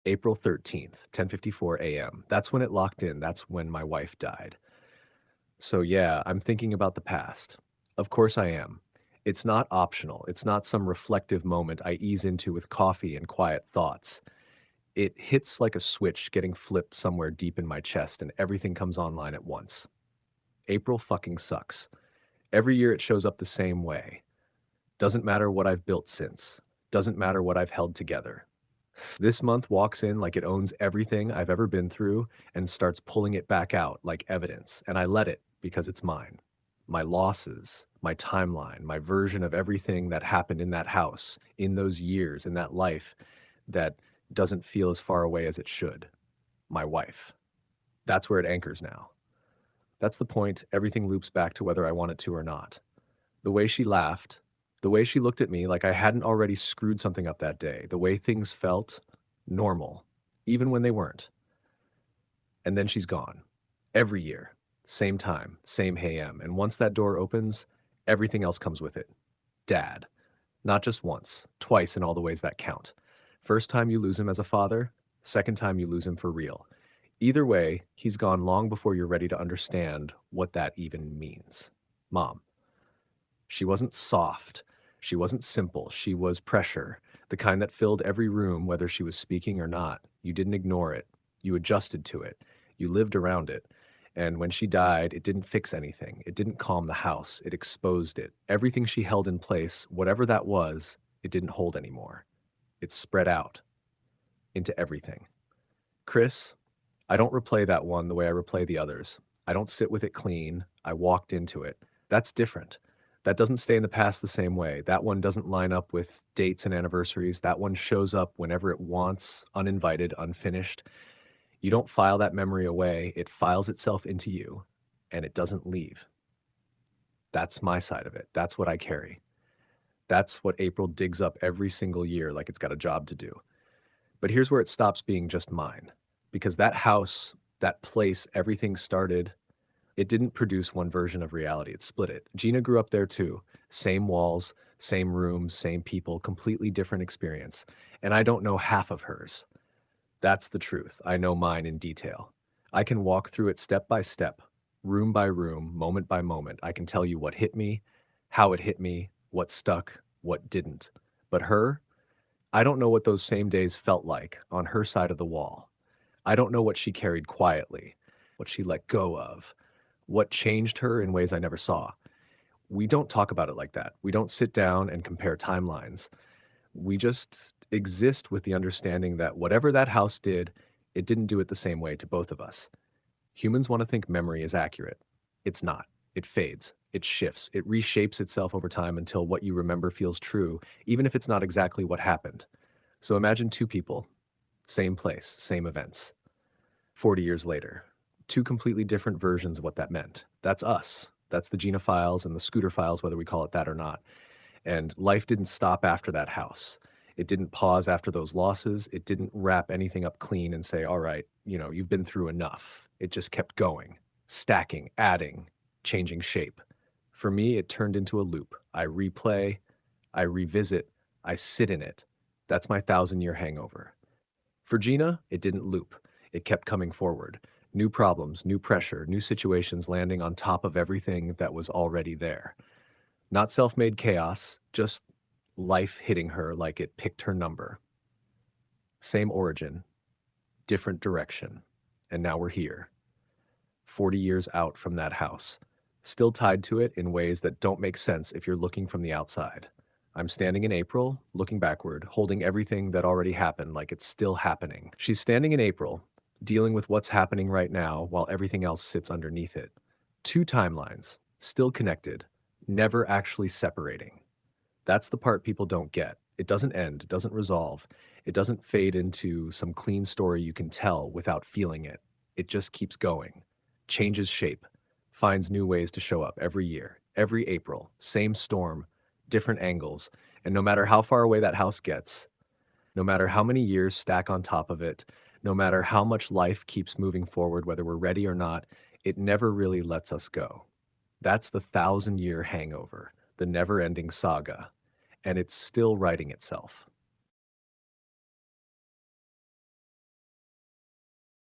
April 13th, 10:54 a.m. That's when it locked in. That's when my wife died. So yeah, I'm thinking about the past. Of course I am. It's not optional. It's not some reflective moment I ease into with coffee and quiet thoughts. It hits like a switch getting flipped somewhere deep in my chest and everything comes online at once. April fucking sucks. Every year it shows up the same way. Doesn't matter what I've built since. Doesn't matter what I've held together. This month walks in like it owns everything I've ever been through and starts pulling it back out like evidence, and I let it because it's mine. My losses, my timeline, my version of everything that happened in that house, in those years, in that life that doesn't feel as far away as it should. My wife. That's where it anchors now. That's the point. Everything loops back to whether I want it to or not. The way she laughed, the way she looked at me like I hadn't already screwed something up that day, the way things felt normal, even when they weren't. And then she's gone. Every year, same time, same AM. And once that door opens, everything else comes with it. Dad. Not just once, twice in all the ways that count. First time you lose him as a father, second time you lose him for real. Either way, he's gone long before you're ready to understand what that even means. Mom. She wasn't soft. She wasn't simple. She was pressure, the kind that filled every room, whether she was speaking or not. You didn't ignore it. You adjusted to it. You lived around it. And when she died, it didn't fix anything. It didn't calm the house. It exposed it. Everything she held in place, whatever that was, it didn't hold anymore. It spread out into everything. Chris, I don't replay that one the way I replay the others. I don't sit with it clean. I walked into it. That's different. That doesn't stay in the past the same way. That one doesn't line up with dates and anniversaries. That one shows up whenever it wants, uninvited, unfinished. You don't file that memory away. It files itself into you and it doesn't leave. That's my side of it. That's what I carry. That's what April digs up every single year like it's got a job to do. But here's where it stops being just mine. Because that house, that place, everything started, it didn't produce one version of reality. It split it. Gina grew up there too. Same walls, same rooms, same people, completely different experience. And I don't know half of hers. That's the truth. I know mine in detail. I can walk through it step by step, room by room, moment by moment. I can tell you what hit me, how it hit me, what stuck, what didn't. But her, I don't know what those same days felt like on her side of the wall. I don't know what she carried quietly, what she let go of, what changed her in ways I never saw. We don't talk about it like that. We don't sit down and compare timelines. We just exist with the understanding that whatever that house did, it didn't do it the same way to both of us. Humans want to think memory is accurate. It's not. It fades. It shifts. It reshapes itself over time until what you remember feels true, even if it's not exactly what happened. So imagine two people, same place, same events. 40 years later, two completely different versions of what that meant. That's us. That's the Gina files and the Scooter files, whether we call it that or not. And life didn't stop after that house. It didn't pause after those losses. It didn't wrap anything up clean and say, all right, you've been through enough. It just kept going, stacking, adding, changing shape. For me, it turned into a loop. I replay, I revisit, I sit in it. That's my 1,000-year hangover. For Gina, it didn't loop. It kept coming forward. New problems, new pressure, new situations landing on top of everything that was already there. Not self-made chaos, just life hitting her like it picked her number. Same origin, different direction. And now we're here, 40 years out from that house, still tied to it in ways that don't make sense if you're looking from the outside. I'm standing in April, looking backward, holding everything that already happened like it's still happening. She's standing in April, dealing with what's happening right now while everything else sits underneath it. Two timelines, still connected, never actually separating. That's the part people don't get. It doesn't end, it doesn't resolve, it doesn't fade into some clean story you can tell without feeling it. It just keeps going, changes shape, finds new ways to show up every year, every April, same storm, different angles, and no matter how far away that house gets, no matter how many years stack on top of it, no matter how much life keeps moving forward, whether we're ready or not, it never really lets us go. That's the 1,000-year hangover, the never ending saga, and it's still writing itself.